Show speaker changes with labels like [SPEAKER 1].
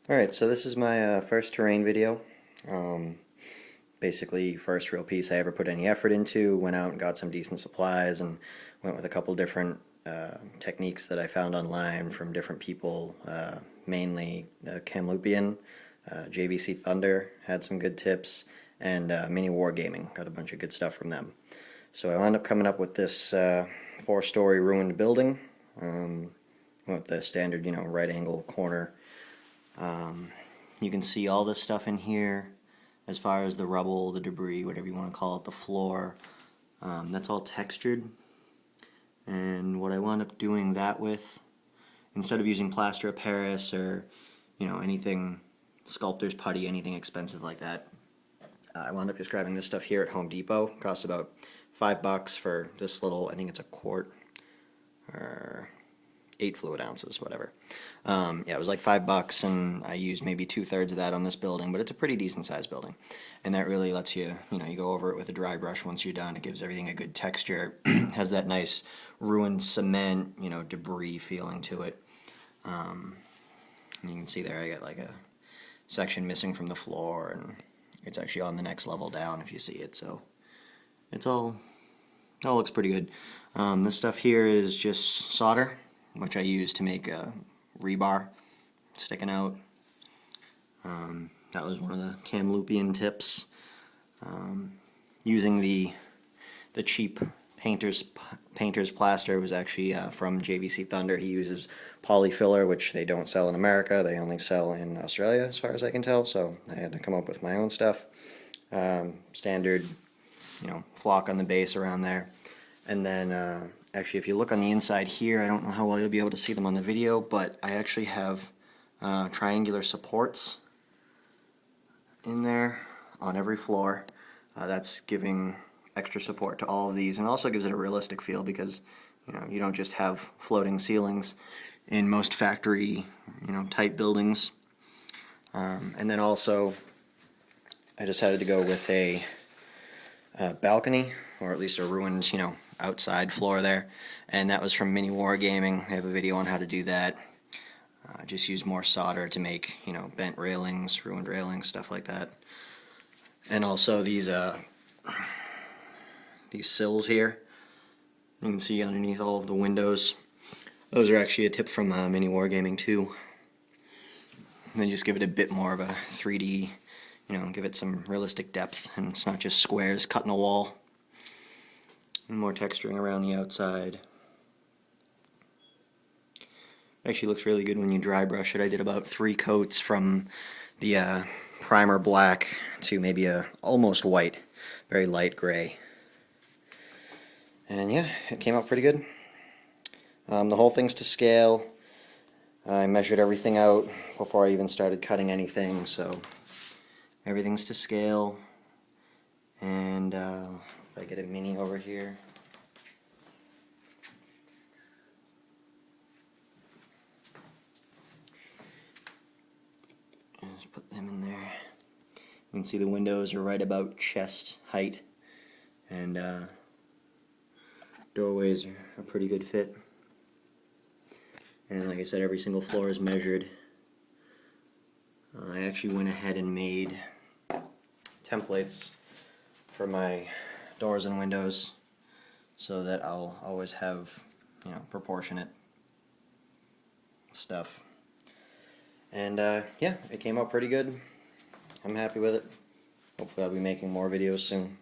[SPEAKER 1] Alright, so this is my first terrain video. Um, Basically, first real piece I ever put any effort into. Went out and got some decent supplies and went with a couple different techniques that I found online from different people, mainly Kamloopian, JVC Thunder had some good tips, and Mini Wargaming got a bunch of good stuff from them. So I wound up coming up with this four-story ruined building with the standard, right angle corner. You can see all this stuff in here as far as the rubble, the debris, whatever you want to call it, the floor. That's all textured. And what I wound up doing that with, instead of using plaster of Paris or, anything, sculptor's putty, anything expensive like that, I wound up just grabbing this stuff here at Home Depot. It costs about $5 for this little, I think it's a quart, or 8 fluid ounces, whatever. Yeah, it was like $5, and I used maybe 2/3 of that on this building, but it's a pretty decent sized building, and that really lets you, you go over it with a dry brush once you're done. It gives everything a good texture, has that nice ruined cement, debris feeling to it. And you can see there I got like a section missing from the floor, and it's actually on the next level down if you see it. So it's all looks pretty good. This stuff here is just solder, which I use to make a rebar sticking out. That was one of the Kamloopian tips. Using the cheap painter's plaster was actually from JVC Thunder. He uses polyfiller, which they don't sell in America. They only sell in Australia, as far as I can tell. So I had to come up with my own stuff. Standard, flock on the base around there. And then, actually, if you look on the inside here, I don't know how well you'll be able to see them on the video, but I actually have triangular supports in there on every floor. That's giving extra support to all of these, and also gives it a realistic feel because, you don't just have floating ceilings in most factory, type buildings. And then also, I decided to go with a balcony, or at least a ruined, outside floor there, and that was from Mini Wargaming. I have a video on how to do that. Just use more solder to make, bent railings, ruined railings, stuff like that. And also these sills here, you can see underneath all of the windows. Those are actually a tip from Mini Wargaming too. And then just give it a bit more of a 3D, give it some realistic depth, and it's not just squares cut in a wall. And more texturing around the outside. It actually looks really good when you dry brush it. I did about 3 coats from the primer black to maybe a almost white, very light gray. And yeah, it came out pretty good. The whole thing's to scale. I measured everything out before I even started cutting anything, so everything's to scale. And if I get a mini over here. Just put them in there. You can see the windows are right about chest height, and doorways are a pretty good fit. And like I said, every single floor is measured. I actually went ahead and made templates for my doors and windows so that I'll always have, proportionate stuff. And yeah, it came out pretty good. I'm happy with it. Hopefully I'll be making more videos soon.